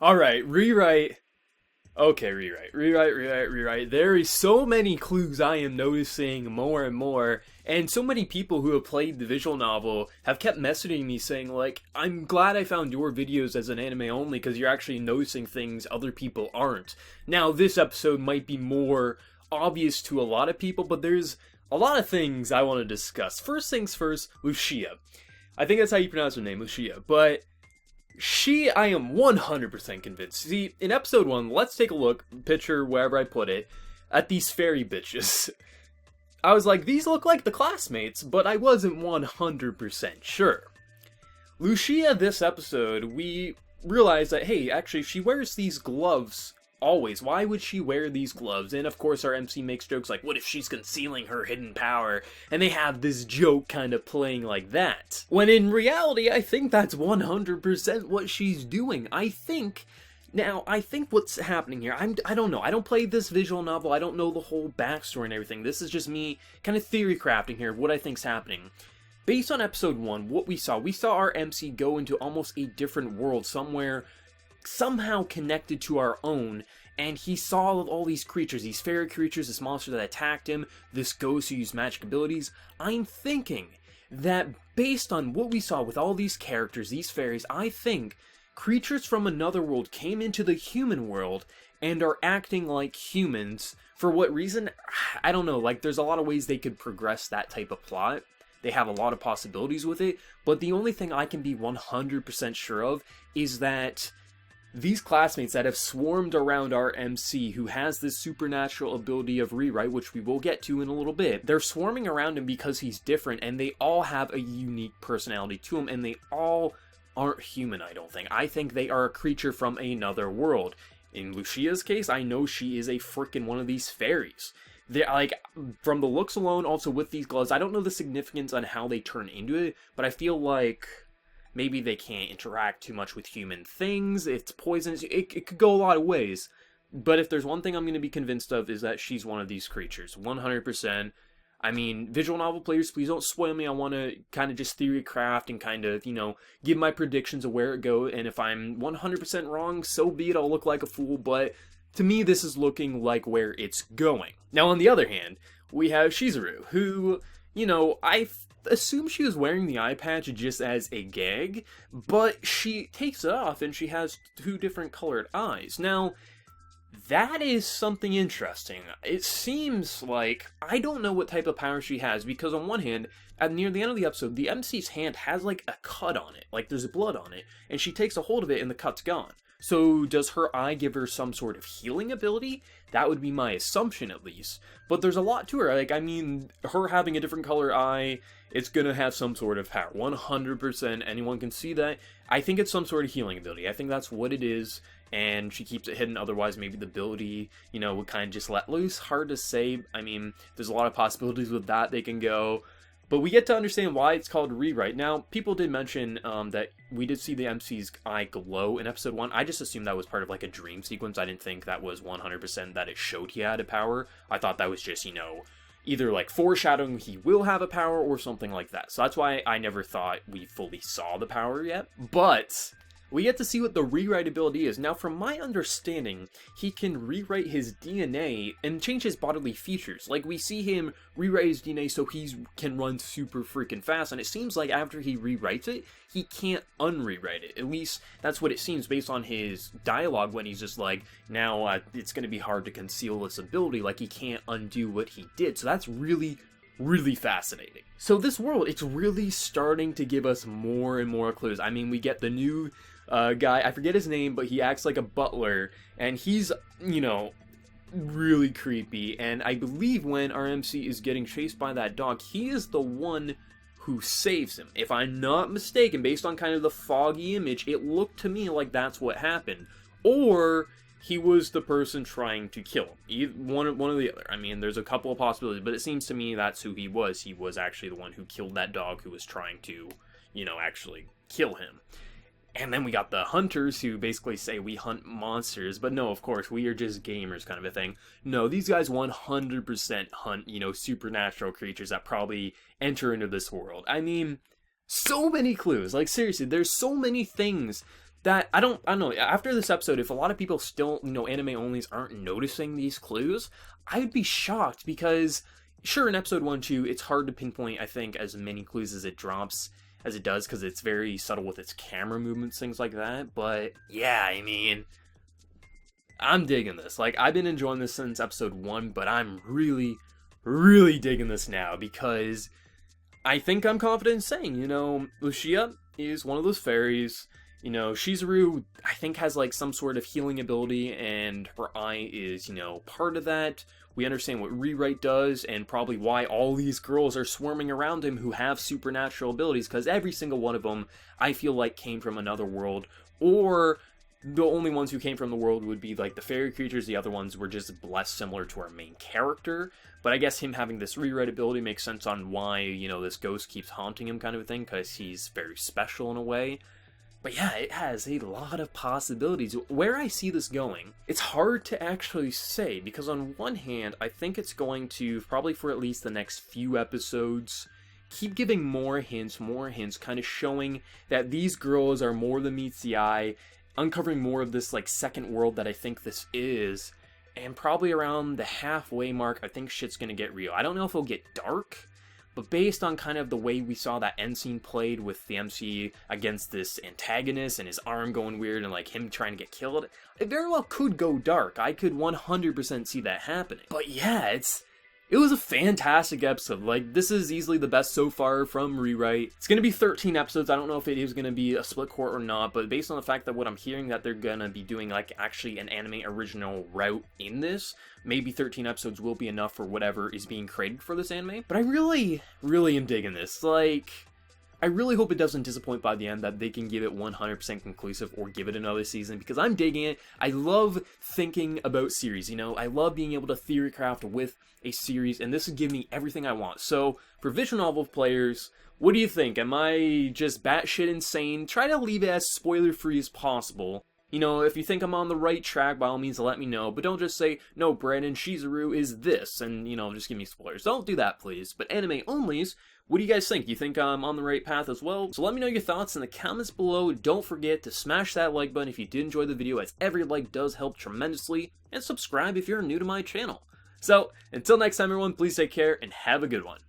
Alright, rewrite. Okay, rewrite. There is so many clues I am noticing more and more, and so many people who have played the visual novel have kept messaging me saying, like, I'm glad I found your videos as an anime only because you're actually noticing things other people aren't. Now, this episode might be more obvious to a lot of people, but there's a lot of things I want to discuss. First things first, Lucia. I think that's how you pronounce her name, Lucia, but I am 100% convinced. See, in episode 1, let's take a look, picture wherever I put it, at these fairy bitches. I was like, these look like the classmates, but I wasn't 100% sure. Lucia, this episode, we realized that, hey, actually, she wears these gloves always. Why would she wear these gloves? And of course our MC makes jokes like, what if she's concealing her hidden power? And they have this joke kind of playing like that. When in reality, I think that's 100% what she's doing. I think what's happening here, I don't know. I don't play this visual novel. I don't know the whole backstory and everything. This is just me kind of theory crafting here of what I think's happening. Based on episode 1, what we saw our MC go into almost a different world somewhere somehow connected to our own, and he saw all these creatures, these fairy creatures, this monster that attacked him, this ghost who used magic abilities. I'm thinking that based on what we saw with all these characters, these fairies, I think creatures from another world came into the human world and are acting like humans. For what reason? I don't know. Like, there's a lot of ways they could progress that type of plot. They have a lot of possibilities with it, but the only thing I can be 100% sure of is that these classmates that have swarmed around our MC, who has this supernatural ability of rewrite, which we will get to in a little bit, they're swarming around him because he's different, and they all have a unique personality to him, and they all aren't human, I don't think. I think they are a creature from another world. In Lucia's case, I know she is a frickin' one of these fairies. They're, like, from the looks alone, also with these gloves, I don't know the significance on how they turn into it, but I feel like maybe they can't interact too much with human things, it's poisonous, it could go a lot of ways. But if there's one thing I'm going to be convinced of is that she's one of these creatures, 100%. I mean, visual novel players, please don't spoil me. I want to kind of just theory craft and kind of, give my predictions of where it goes. And if I'm 100% wrong, so be it, I'll look like a fool. But to me, this is looking like where it's going. Now, on the other hand, we have Shizuru, who, I assume she was wearing the eye patch just as a gag, but she takes it off and she has 2 different colored eyes. Now, that is something interesting. It seems like, I don't know what type of power she has, because on one hand, near the end of the episode, the MC's hand has like a cut on it, like there's blood on it, and she takes a hold of it and the cut's gone. So does her eye give her some sort of healing ability? That would be my assumption, at least. But there's a lot to her. Like, I mean, her having a different color eye, it's gonna have some sort of power. 100%, anyone can see that. I think it's some sort of healing ability. I think that's what it is, and she keeps it hidden. Otherwise, maybe the ability, would kind of just let loose. Hard to say. I mean, there's a lot of possibilities with that they can go. But we get to understand why it's called Rewrite. Now, people did mention that we did see the MC's eye glow in episode 1. I just assumed that was part of like a dream sequence. I didn't think that was 100% that it showed he had a power. I thought that was just, either like foreshadowing he will have a power or something like that. So that's why I never thought we fully saw the power yet. But we get to see what the rewrite ability is. Now, from my understanding, he can rewrite his DNA and change his bodily features. Like, we see him rewrite his DNA so he can run super freaking fast, and it seems like after he rewrites it, he can't unrewrite it. At least, that's what it seems based on his dialogue when he's just like, now it's going to be hard to conceal this ability, like he can't undo what he did. So that's really fascinating. So this world, it's really starting to give us more and more clues. I mean, we get the new guy, I forget his name, but he acts like a butler, and he's, really creepy, and I believe when our MC is getting chased by that dog, he is the one who saves him. If I'm not mistaken, based on kind of the foggy image, it looked to me like that's what happened. Or he was the person trying to kill him. One or the other. I mean, there's a couple of possibilities, but it seems to me that's who he was. He was actually the one who killed that dog who was trying to, actually kill him. And then we got the hunters who basically say we hunt monsters, but no, of course, we are just gamers kind of a thing. No, these guys 100% hunt, supernatural creatures that probably enter into this world. I mean, so many clues. Like, seriously, there's so many things that I don't know. After this episode, if a lot of people still, anime onlys aren't noticing these clues, I would be shocked because sure, in episode 1, 2, it's hard to pinpoint, I think, as many clues as it drops as it does because it's very subtle with its camera movements, things like that. But yeah, I mean, I'm digging this. Like, I've been enjoying this since episode 1, but I'm really, really digging this now because I think I'm confident in saying, Lucia is one of those fairies. Shizuru, I think, has like some sort of healing ability, and her eye is, part of that. We understand what Rewrite does, and probably why all these girls are swarming around him who have supernatural abilities, because every single one of them, I feel like, came from another world, or the only ones who came from the world would be like the fairy creatures, the other ones were just less similar to our main character. But I guess him having this Rewrite ability makes sense on why, this ghost keeps haunting him kind of a thing, because he's very special in a way. But yeah, it has a lot of possibilities. Where I see this going, it's hard to actually say, because on one hand, I think it's going to, probably for at least the next few episodes, keep giving more hints, kind of showing that these girls are more than meets the eye, uncovering more of this, like, second world that I think this is, and probably around the halfway mark, I think shit's gonna get real. I don't know if it'll get dark, but based on kind of the way we saw that end scene played with the MC against this antagonist and his arm going weird and like him trying to get killed, it very well could go dark. I could 100% see that happening. But yeah, it was a fantastic episode. Like, this is easily the best so far from Rewrite. It's going to be 13 episodes. I don't know if it is going to be a split court or not, but based on the fact that what I'm hearing that they're going to be doing, like, actually an anime original route in this, maybe 13 episodes will be enough for whatever is being created for this anime. But I really, really am digging this. Like, I really hope it doesn't disappoint by the end, that they can give it 100% conclusive or give it another season, because I'm digging it. I love thinking about series, I love being able to theory craft with a series, and this would give me everything I want. So, for visual novel players, what do you think? Am I just batshit insane? Try to leave it as spoiler-free as possible. If you think I'm on the right track, by all means let me know, but don't just say, no, Brandon, Shizuru is this, and, just give me spoilers. Don't do that, please. But anime onlys, what do you guys think? Do you think I'm on the right path as well? So let me know your thoughts in the comments below. Don't forget to smash that like button if you did enjoy the video, as every like does help tremendously, and subscribe if you're new to my channel. So, until next time everyone, please take care and have a good one.